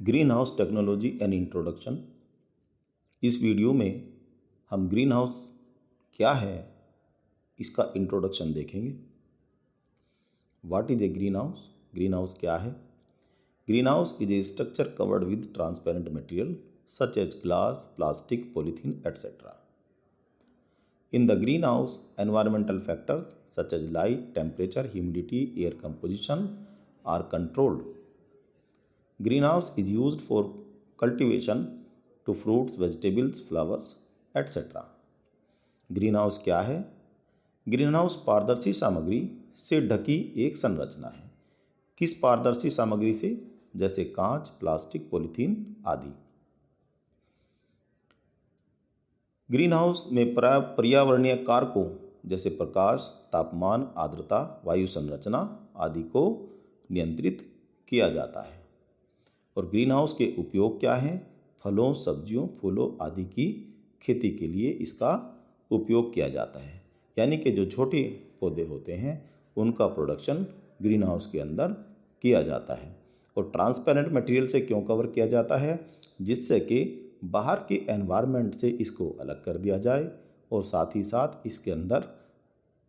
Green house technology and introduction. इस video में हम ग्रीन हाउस क्या है इसका इंट्रोडक्शन देखेंगे। What is a green house? Green house क्या है? Green house is a structure covered with transparent material such as glass, plastic, polythene etcetera. In the greenhouse, environmental factors such as light, temperature, humidity, air composition are controlled. Greenhouse is used for cultivation to fruits, vegetables, flowers, etc. Greenhouse क्या है? Greenhouse पारदर्शी सामग्री से ढकी एक संरचना है। किस पारदर्शी सामग्री से? जैसे कांच, प्लास्टिक, पॉलीथीन आदि। ग्रीनहाउस में पर्यावरणीय कारकों जैसे प्रकाश, तापमान, आर्द्रता, वायु संरचना आदि को नियंत्रित किया जाता है। और ग्रीनहाउस के उपयोग क्या हैं? फलों, सब्जियों, फूलों आदि की खेती के लिए इसका उपयोग किया जाता है। यानी कि जो छोटे पौधे होते हैं उनका प्रोडक्शन ग्रीनहाउस के अंदर किया जाता है। और ट्रांसपेरेंट मटेरियल से क्यों कवर किया जाता है? जिससे कि बाहर के एनवायरनमेंट से इसको अलग कर दिया जाए और साथ ही साथ इसके अंदर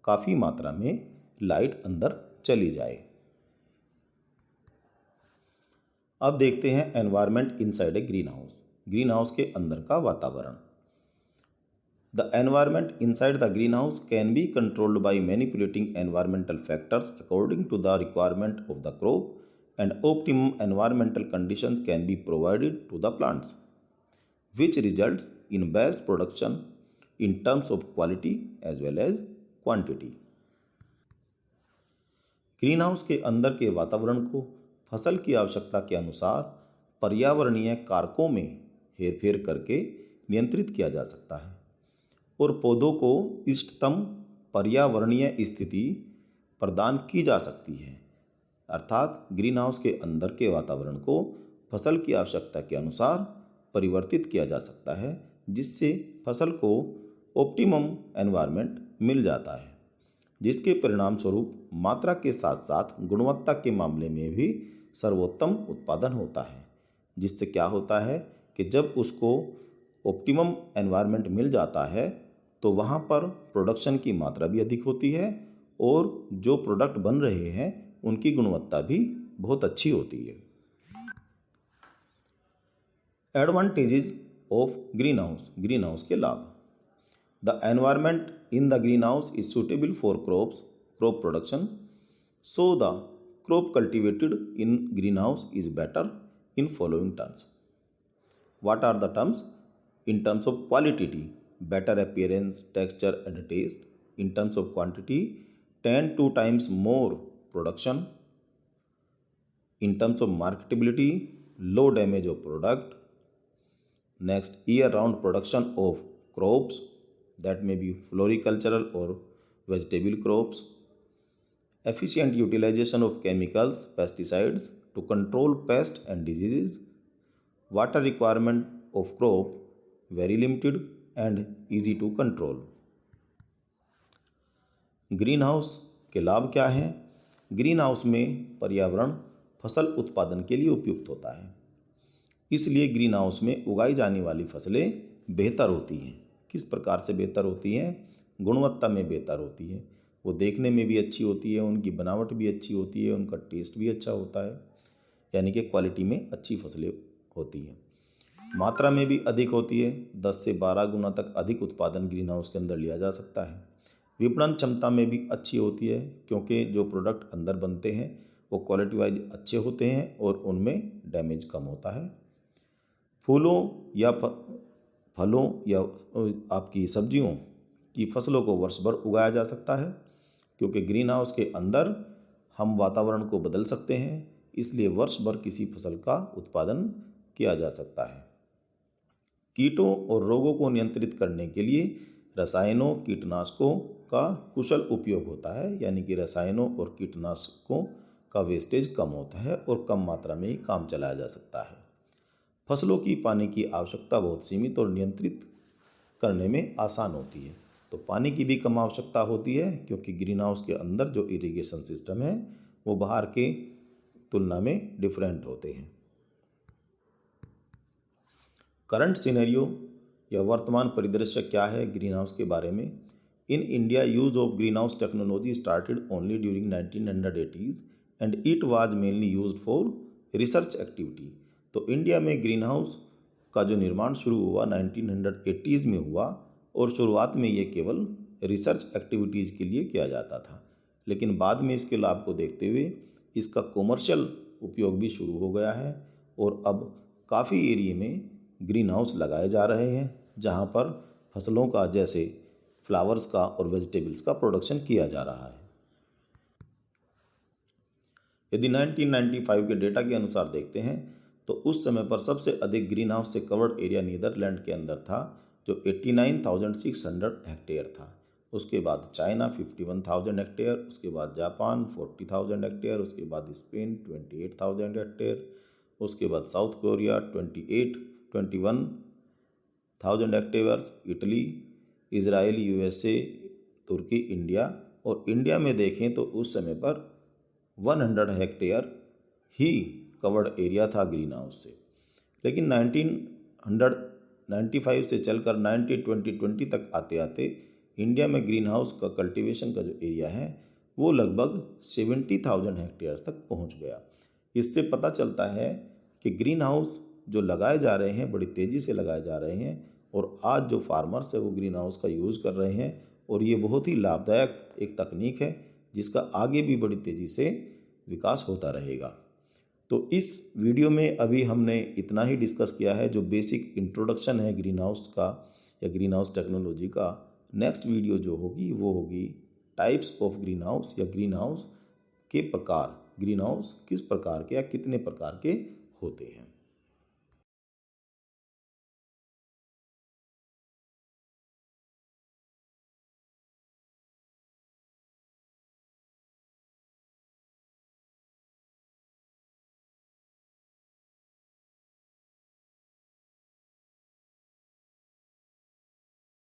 काफ़ी मात्रा में लाइट अंदर चली जाए। अब देखते हैं environment inside a green house. Green house के अंदर का वातावरण। The environment inside the green house can be controlled by manipulating environmental factors according to the requirement of the crop and optimum environmental conditions can be provided to the plants which results in best production in terms of quality as well as quantity. Green house के अंदर के वातावरण को फसल की आवश्यकता के अनुसार पर्यावरणीय कारकों में हेरफेर करके नियंत्रित किया जा सकता है और पौधों को इष्टतम पर्यावरणीय स्थिति प्रदान की जा सकती है। अर्थात ग्रीन हाउस के अंदर के वातावरण को फसल की आवश्यकता के अनुसार परिवर्तित किया जा सकता है, जिससे फसल को ऑप्टिमम एनवायरनमेंट मिल जाता है, जिसके परिणाम स्वरूप मात्रा के साथ साथ गुणवत्ता के मामले में भी सर्वोत्तम उत्पादन होता है। जिससे क्या होता है कि जब उसको ऑप्टिमम एनवायरनमेंट मिल जाता है तो वहाँ पर प्रोडक्शन की मात्रा भी अधिक होती है और जो प्रोडक्ट बन रहे हैं उनकी गुणवत्ता भी बहुत अच्छी होती है। Advantages of green house. Green house के लाभ। The environment in the green house is suitable for crop production, so the crop cultivated in green house is better in following terms. What are the terms? In terms of quality, better appearance, texture and taste. In terms of quantity, 10 times more production. In terms of marketability, low damage of product. Next, year-round production of crops, that may be floricultural or vegetable crops. Efficient utilization of chemicals, pesticides to control pests and diseases. Water requirement of crop very limited and easy to control. Green house के लाभ क्या हैं? Green house में पर्यावरण फसल उत्पादन के लिए उपयुक्त होता है, इसलिए ग्रीन हाउस में उगाई जाने वाली फसलें बेहतर होती हैं। किस प्रकार से बेहतर होती हैं? गुणवत्ता में बेहतर होती है, वो देखने में भी अच्छी होती है, उनकी बनावट भी अच्छी होती है, उनका टेस्ट भी अच्छा होता है, यानी कि क्वालिटी में अच्छी फसलें होती हैं। मात्रा में भी अधिक होती है, 10 से 12 गुना तक अधिक उत्पादन ग्रीन हाउस के अंदर लिया जा सकता है। विपणन क्षमता में भी अच्छी होती है, क्योंकि जो प्रोडक्ट अंदर बनते हैं वो क्वालिटी वाइज अच्छे होते हैं और उनमें डैमेज कम होता है। फूलों या फलों या आपकी सब्जियों की फसलों को वर्ष भर उगाया जा सकता है, क्योंकि ग्रीन हाउस के अंदर हम वातावरण को बदल सकते हैं, इसलिए वर्ष भर किसी फसल का उत्पादन किया जा सकता है। कीटों और रोगों को नियंत्रित करने के लिए रसायनों, कीटनाशकों का कुशल उपयोग होता है, यानी कि रसायनों और कीटनाशकों का वेस्टेज कम होता है और कम मात्रा में ही काम चलाया जा सकता है। फसलों की पानी की आवश्यकता बहुत सीमित और नियंत्रित करने में आसान होती है। तो पानी की भी कम आवश्यकता होती है, क्योंकि ग्रीन हाउस के अंदर जो इरिगेशन सिस्टम है वो बाहर के तुलना में डिफरेंट होते हैं। करंट सिनेरियो या वर्तमान परिदृश्य क्या है ग्रीन हाउस के बारे में। In India use of green house technology started only during 1980s and it was mainly used for research activity. तो इंडिया में ग्रीन हाउस का जो निर्माण शुरू हुआ 1980s में हुआ और शुरुआत में ये केवल रिसर्च एक्टिविटीज़ के लिए किया जाता था, लेकिन बाद में इसके लाभ को देखते हुए इसका कॉमर्शियल उपयोग भी शुरू हो गया है और अब काफ़ी एरिया में ग्रीन हाउस लगाए जा रहे हैं जहां पर फसलों का जैसे फ्लावर्स का और वेजिटेबल्स का प्रोडक्शन किया जा रहा है। यदि 1995 के डेटा के अनुसार देखते हैं तो उस समय पर सबसे अधिक ग्रीन हाउस से कवर्ड एरिया नीदरलैंड के अंदर था जो 89,600 हेक्टेयर था। उसके बाद चाइना 51,000 हेक्टेयर, उसके बाद जापान 40,000 हेक्टेयर, उसके बाद स्पेन 28,000 हेक्टेयर, उसके बाद South Korea 21,000 hectare, Italy, Israel, USA, तुर्की, इंडिया। और इंडिया में देखें तो उस समय पर 100 हेक्टेयर ही कवर्ड एरिया था ग्रीन हाउस से। लेकिन 1995 से चलकर 2020 तक आते आते इंडिया में ग्रीन हाउस का कल्टीवेशन का जो एरिया है वो लगभग 70,000 हेक्टेयर तक पहुंच गया। इससे पता चलता है कि ग्रीन हाउस जो लगाए जा रहे हैं बड़ी तेज़ी से लगाए जा रहे हैं और आज जो फार्मर्स है वो ग्रीन हाउस का यूज़ कर रहे हैं और ये बहुत ही लाभदायक एक तकनीक है जिसका आगे भी बड़ी तेज़ी से विकास होता रहेगा। तो इस वीडियो में अभी हमने इतना ही डिस्कस किया है जो बेसिक इंट्रोडक्शन है ग्रीन हाउस का या ग्रीन हाउस टेक्नोलॉजी का। नेक्स्ट वीडियो जो होगी वो होगी टाइप्स ऑफ ग्रीन हाउस या ग्रीन हाउस के प्रकार, ग्रीन हाउस किस प्रकार के या कितने प्रकार के होते हैं।